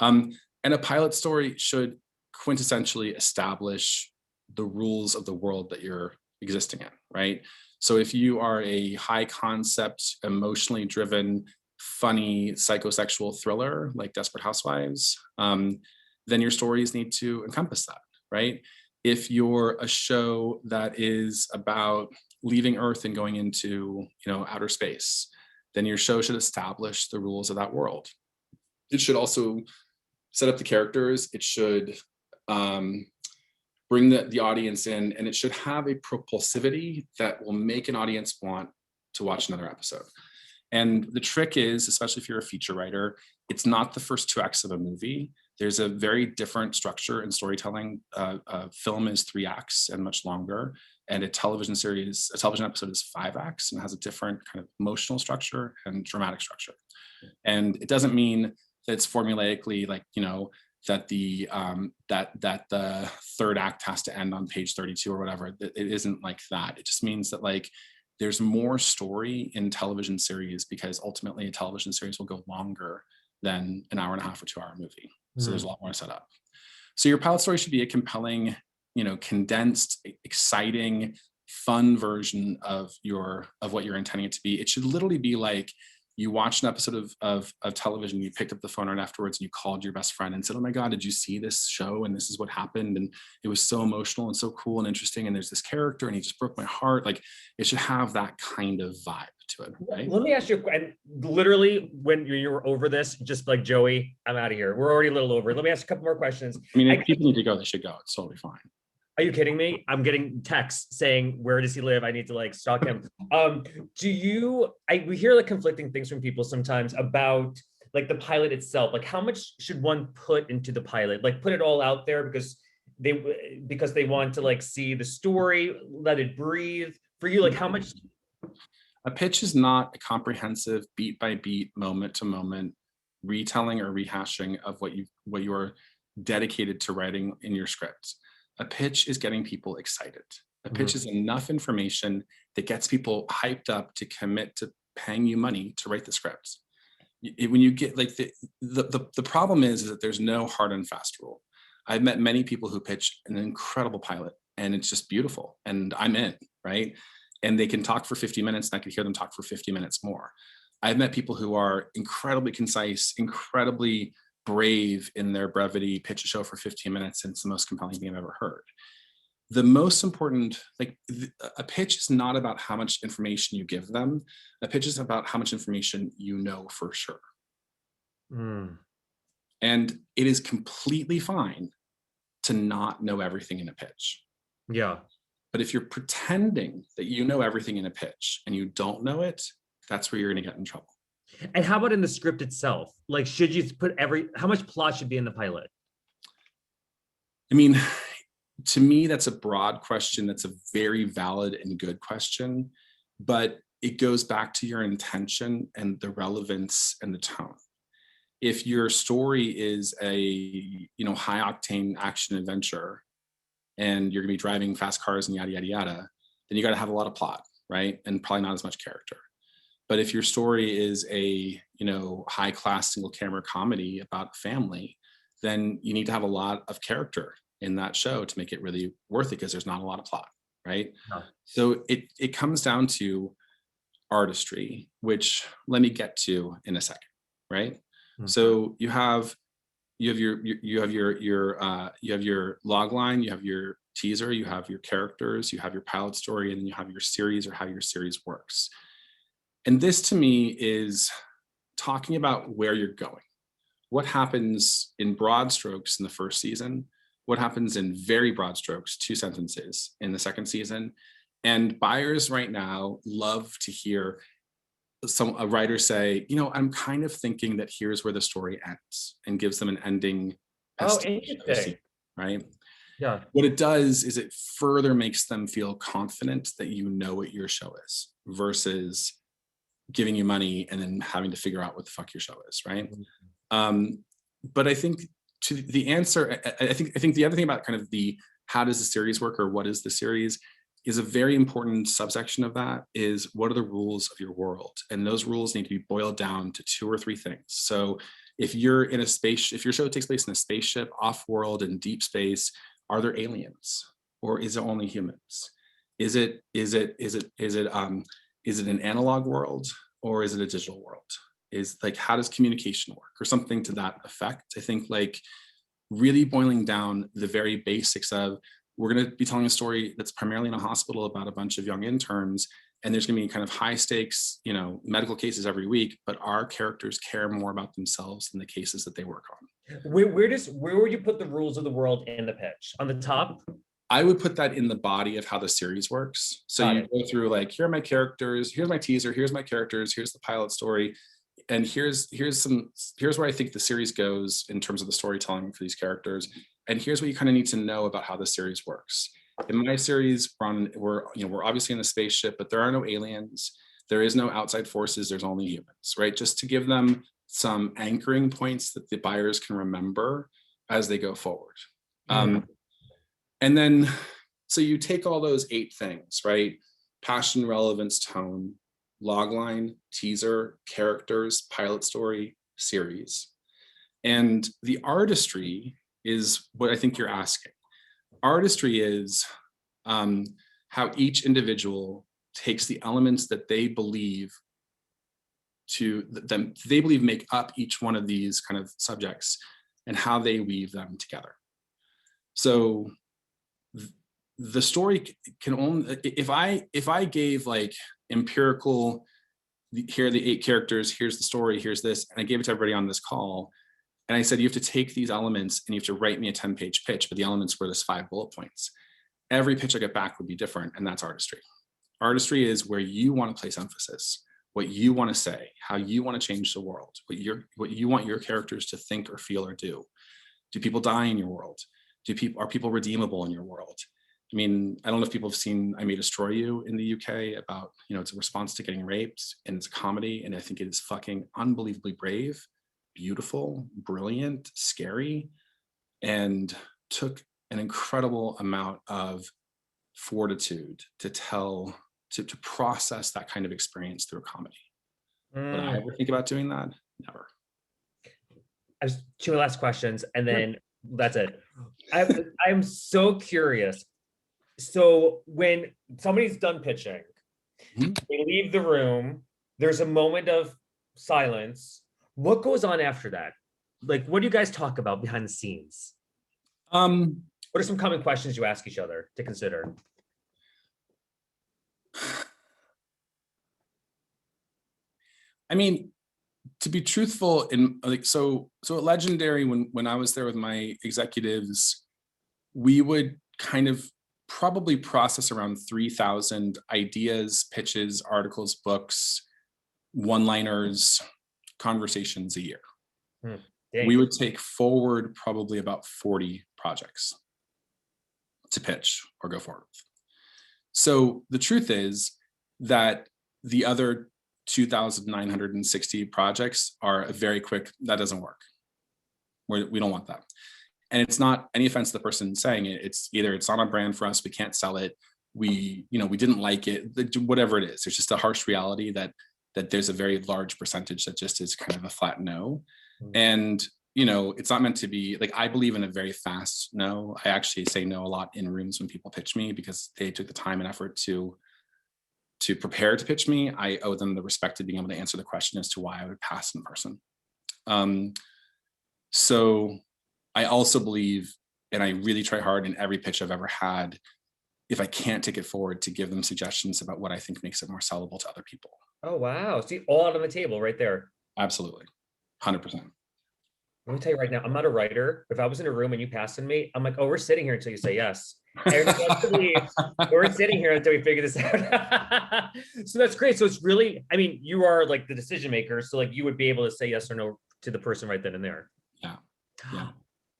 And a pilot story should quintessentially establish the rules of the world that you're existing in, right? So if you are a high concept, emotionally driven, funny psychosexual thriller like Desperate Housewives, then your stories need to encompass that, right? If you're a show that is about leaving Earth and going into, outer space, then your show should establish the rules of that world. It should also set up the characters. It should bring the audience in, and it should have a propulsivity that will make an audience want to watch another episode. And the trick is, especially if you're a feature writer, it's not the first 2 acts of a movie. There's a very different structure in storytelling. Film is 3 acts and much longer, and a television episode is 5 acts and has a different kind of emotional structure and dramatic structure. And it doesn't mean that it's formulaically like, that the the 3rd act has to end on page 32 or whatever. It isn't like that. It just means that like there's more story in television series because ultimately a television series will go longer than an hour and a half or 2-hour movie. So there's a lot more set up. So your pilot story should be a compelling, condensed, exciting, fun version of what you're intending it to be. It should literally be like you watched an episode of television, you picked up the phone right afterwards and you called your best friend and said, oh my God, did you see this show? And this is what happened. And it was so emotional and so cool and interesting. And there's this character and he just broke my heart. Like it should have that kind of vibe to it, right? Let me ask you, and literally when you were over this, just like Joey, I'm out of here. We're already a little over. Let me ask you a couple more questions. I mean, if people need to go, they should go. It's totally fine. Are you kidding me? I'm getting texts saying, where does he live? I need to like stalk him. We hear like conflicting things from people sometimes about like the pilot itself. Like how much should one put into the pilot? Like put it all out there because they want to like see the story, let it breathe. For you, like how much? A pitch is not a comprehensive beat by beat, moment to moment retelling or rehashing of what you are dedicated to writing in your script. A pitch is getting people excited. A pitch is enough information that gets people hyped up to commit to paying you money to write the script. When you get like the problem is that there's no hard and fast rule. I've met many people who pitch an incredible pilot and it's just beautiful and I'm in, right? And they can talk for 50 minutes and I could hear them talk for 50 minutes more. I've met people who are incredibly concise, incredibly brave in their brevity, pitch a show for 15 minutes and it's the most compelling thing I've ever heard. The most important, a pitch is not about how much information you give them. A pitch is about how much information you know for sure. And it is completely fine to not know everything in a pitch. Yeah. But if you're pretending that you know everything in a pitch and you don't know it, that's where you're going to get in trouble. And how about in the script itself? Like, should you put how much plot should be in the pilot? I mean, to me, that's a broad question. That's a very valid and good question, but it goes back to your intention and the relevance and the tone. If your story is a, high octane action adventure and you're gonna be driving fast cars and yada, yada, yada, then you got to have a lot of plot, right? And probably not as much character. But if your story is a, high class single camera comedy about a family, then you need to have a lot of character in that show to make it really worth it because there's not a lot of plot, right? No. So it comes down to artistry, which let me get to in a second, right? Mm-hmm. So you have your log line, you have your teaser, you have your characters, you have your pilot story, and then you have your series or how your series works. And this to me is talking about where you're going. What happens in broad strokes in the first season? What happens in very broad strokes, 2 sentences in the second season? And buyers right now love to hear a writer say, I'm kind of thinking that here's where the story ends, and gives them an ending. Oh, interesting. Right? Yeah. What it does is it further makes them feel confident that you know what your show is versus giving you money and then having to figure out what the fuck your show is, right? Mm-hmm. But I think to the answer, I think the other thing about kind of the how does the series work, or what is the series, is a very important subsection of that is what are the rules of your world? And those rules need to be boiled down to 2 or 3 things. So if you're in a space, if your show takes place in a spaceship, off-world, in deep space, are there aliens, or is it only humans? Is it an analog world, or is it a digital world? Is like, how does communication work, or something to that effect? I think like really boiling down the very basics of, we're going to be telling a story that's primarily in a hospital about a bunch of young interns, and there's going to be kind of high stakes, you know, medical cases every week, but our characters care more about themselves than the cases that they work on. Where would you put the rules of the world in the pitch? On the top? I would put that in the body of how the series works. So Got you it. go through like, here are my characters, here's my teaser, here's my characters, here's the pilot story, and here's where I think the series goes in terms of the storytelling for these characters, and here's what you kind of need to know about how the series works. In my series, we're obviously in a spaceship, but there are no aliens, there is no outside forces, there's only humans, right? Just to give them some anchoring points that the buyers can remember as they go forward. And then, so you take all those 8 things, right? Passion, relevance, tone, logline, teaser, characters, pilot story, series. And the artistry is what I think you're asking. Artistry is how each individual takes the elements that they believe make up each one of these kind of subjects, and how they weave them together. So the story can only, if I gave like empirical, here are the 8 characters, here's the story, here's this, and I gave it to everybody on this call, and I said, you have to take these elements and you have to write me a 10-page pitch, but the elements were this 5 bullet points. Every pitch I get back would be different, and that's artistry. Artistry is where you want to place emphasis, what you want to say, how you want to change the world, what you want your characters to think or feel or do. Do people die in your world? Are people redeemable in your world? I mean, I don't know if people have seen I May Destroy You in the UK about, it's a response to getting raped, and it's a comedy, and I think it is fucking unbelievably brave, beautiful, brilliant, scary, and took an incredible amount of fortitude to process that kind of experience through a comedy. Would I ever think about doing that? Never. I have 2 last questions, and then that's it. I'm so curious. So when somebody's done pitching, they leave the room, there's a moment of silence. What goes on after that? Like, what do you guys talk about behind the scenes? What are some common questions you ask each other to consider? I mean, to be truthful, so at Legendary, when I was there with my executives, we would kind of probably process around 3,000 ideas, pitches, articles, books, one-liners, conversations a year. We would take forward probably about 40 projects to pitch or go forward with. So the truth is that the other 2,960 projects are very quick. That doesn't work. We don't want that. And it's not any offense to the person saying it. It's either it's not on brand for us, we can't sell it, we didn't like it, whatever it is. There's just a harsh reality that there's a very large percentage that just is kind of a flat no. And it's not meant to be like, I believe in a very fast no. I actually say no a lot in rooms when people pitch me, because they took the time and effort to prepare to pitch me. I owe them the respect of being able to answer the question as to why I would pass in person. So I also believe, and I really try hard in every pitch I've ever had, if I can't take it forward, to give them suggestions about what I think makes it more sellable to other people. Oh, wow. See, all out on the table right there. Absolutely. 100%. Let me tell you right now, I'm not a writer. If I was in a room and you passed on me, I'm like, oh, we're sitting here until you say yes. We're sitting here until we figure this out. So that's great. So it's really, I mean, you are like the decision maker. So like you would be able to say yes or no to the person right then and there. Yeah.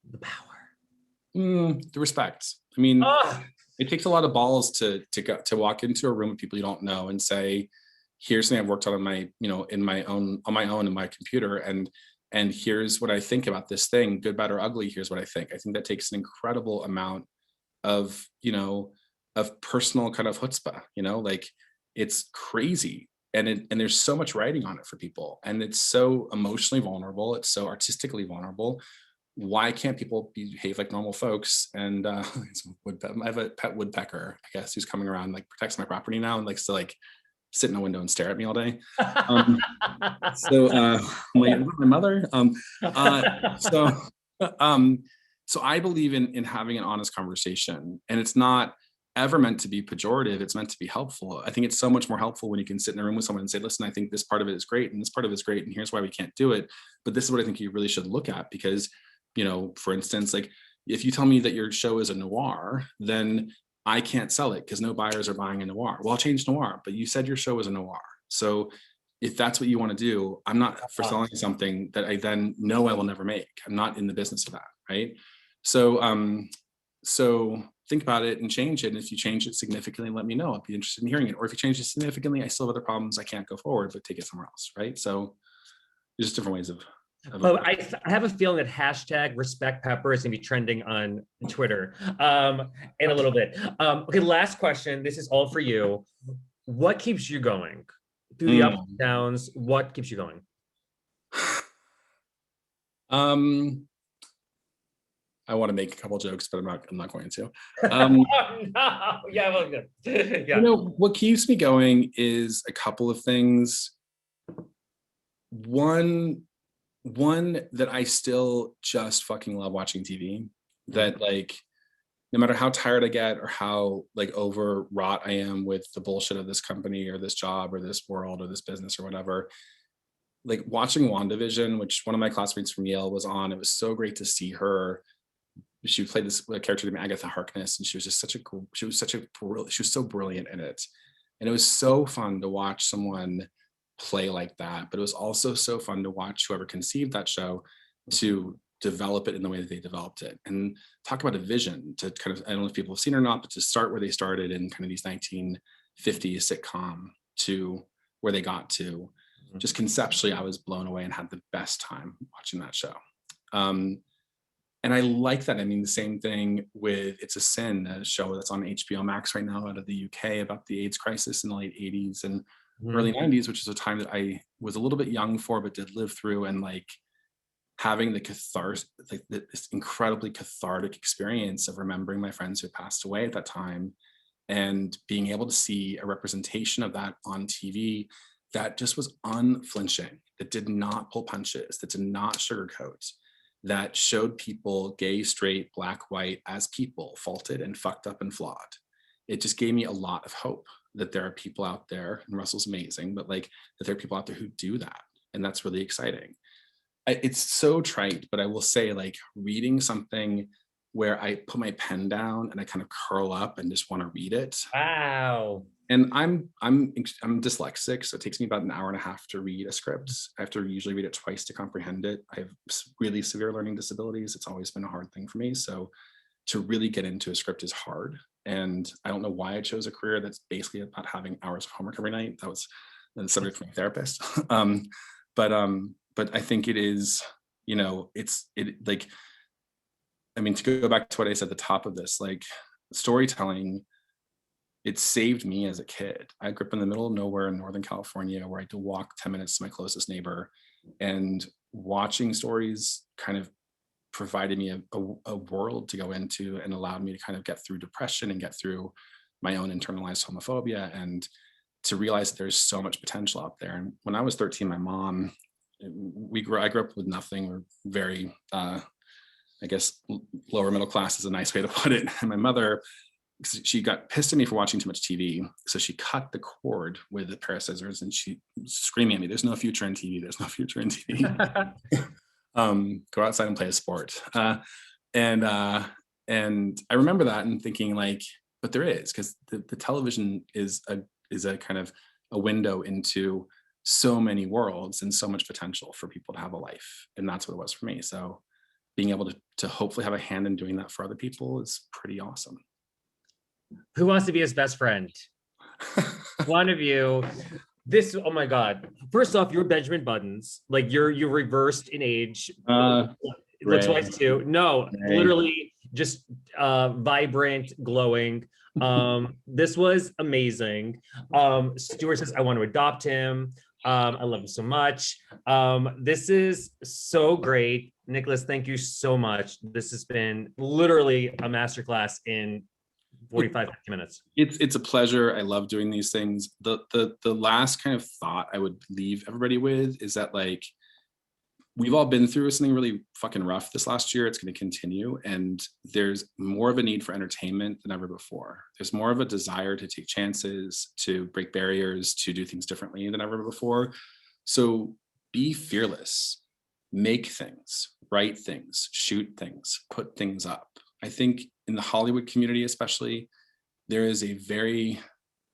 The power. The respect. I mean, it takes a lot of balls to walk into a room with people you don't know and say, here's something I've worked on on my own in my computer, and here's what I think about this thing, good, bad, or ugly. Here's what I think. I think that takes an incredible amount of, of personal kind of chutzpah, like it's crazy. And there's so much writing on it for people. And it's so emotionally vulnerable. It's so artistically vulnerable. Why can't people behave like normal folks? And I have a pet woodpecker, I guess, who's coming around, like protects my property now and likes to like sit in a window and stare at me all day. So I'm like, is that my mother? So I believe in having an honest conversation, and it's not ever meant to be pejorative. It's meant to be helpful. I think it's so much more helpful when you can sit in a room with someone and say, listen, I think this part of it is great and this part of it is great, and here's why we can't do it. But this is what I think you really should look at, because, for instance, like if you tell me that your show is a noir, then I can't sell it because no buyers are buying a noir. Well, I'll change noir, but you said your show is a noir. So if that's what you want to do, I'm not for selling something that I then know I will never make. I'm not in the business of that, right? So think about it and change it. And if you change it significantly, let me know. I'd be interested in hearing it. Or if you change it significantly, I still have other problems, I can't go forward, but take it somewhere else, right? So there's just different ways of well, I have a feeling that hashtag respect Pepper is gonna be trending on Twitter in a little bit. Okay, last question. This is all for you. What keeps you going through the ups and downs? What keeps you going? I want to make a couple jokes, but I'm not going to. Oh, no. Yeah, well, good. Yeah. What keeps me going is a couple of things. One that I still just fucking love watching TV. That like, no matter how tired I get or how like overwrought I am with the bullshit of this company or this job or this world or this business or whatever, like watching WandaVision, which one of my classmates from Yale was on, it was so great to see her. She played this character named Agatha Harkness, and she was so brilliant in it. And it was so fun to watch someone play like that, but it was also so fun to watch whoever conceived that show to develop it in the way that they developed it. And talk about a vision to kind of, I don't know if people have seen it or not, but to start where they started in kind of these 1950s sitcom to where they got to, just conceptually, I was blown away and had the best time watching that show. And I like that. I mean, the same thing with It's a Sin, a show that's on HBO Max right now out of the UK about the AIDS crisis in the late 80s and early 90s, which is a time that I was a little bit young for, but did live through, and like having the catharsis, like this incredibly cathartic experience of remembering my friends who passed away at that time and being able to see a representation of that on TV that just was unflinching, that did not pull punches, that did not sugarcoat, that showed people, gay, straight, black, white, as people, faulted and fucked up and flawed. It just gave me a lot of hope that there are people out there, and Russell's amazing, but like that there are people out there who do that. And that's really exciting. It's so trite, but I will say, like, reading something where I put my pen down and I kind of curl up and just want to read it. Wow. And I'm dyslexic, so it takes me about an hour and a half to read a script. I have to usually read it twice to comprehend it. I have really severe learning disabilities. It's always been a hard thing for me. So to really get into a script is hard. And I don't know why I chose a career that's basically about having hours of homework every night. That was the subject for my therapist. But I think it is, like, I mean, to go back to what I said at the top of this, like storytelling, it saved me as a kid. I grew up in the middle of nowhere in Northern California where I had to walk 10 minutes to my closest neighbor, and watching stories kind of provided me a world to go into and allowed me to kind of get through depression and get through my own internalized homophobia, and to realize that there's so much potential out there. And when I was 13, my mom, I grew up with nothing, or very, I guess, lower middle class is a nice way to put it. And my mother, she got pissed at me for watching too much TV. So she cut the cord with a pair of scissors, and she screaming at me, there's no future in TV. There's no future in TV. Go outside and play a sport. And I remember that and thinking, like, but there is, because the television is a kind of a window into so many worlds and so much potential for people to have a life. And that's what it was for me. So being able to hopefully have a hand in doing that for other people is pretty awesome. Who wants to be his best friend? One of you. This, oh my God. First off, you're Benjamin Buttons. Like you're reversed in age. Twice too. No, literally, just vibrant, glowing. This was amazing. Stuart says, I want to adopt him. I love him so much. This is so great. Nicholas, thank you so much. This has been literally a masterclass in 45 50 minutes. It's a pleasure. I love doing these things. The last kind of thought I would leave everybody with is that, like, we've all been through something really fucking rough this last year. It's going to continue, and there's more of a need for entertainment than ever before. There's more of a desire to take chances, to break barriers, to do things differently than ever before. So be fearless, make things, write things, shoot things, put things up. I think in the Hollywood community, especially, there is a very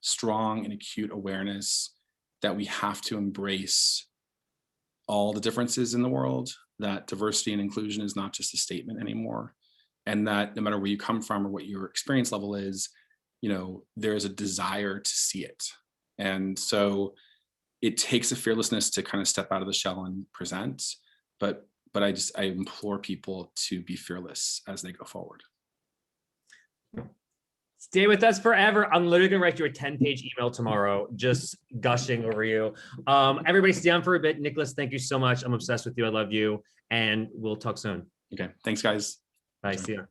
strong and acute awareness that we have to embrace all the differences in the world, that diversity and inclusion is not just a statement anymore, and that no matter where you come from or what your experience level is, you know, there is a desire to see it. And so it takes a fearlessness to kind of step out of the shell and present, but I implore people to be fearless as they go forward. Stay with us forever. I'm literally gonna write you a 10-page email tomorrow, just gushing over you. Everybody stay on for a bit. Nicholas, thank you so much. I'm obsessed with you. I love you. And we'll talk soon. Okay, thanks guys. Bye, see ya.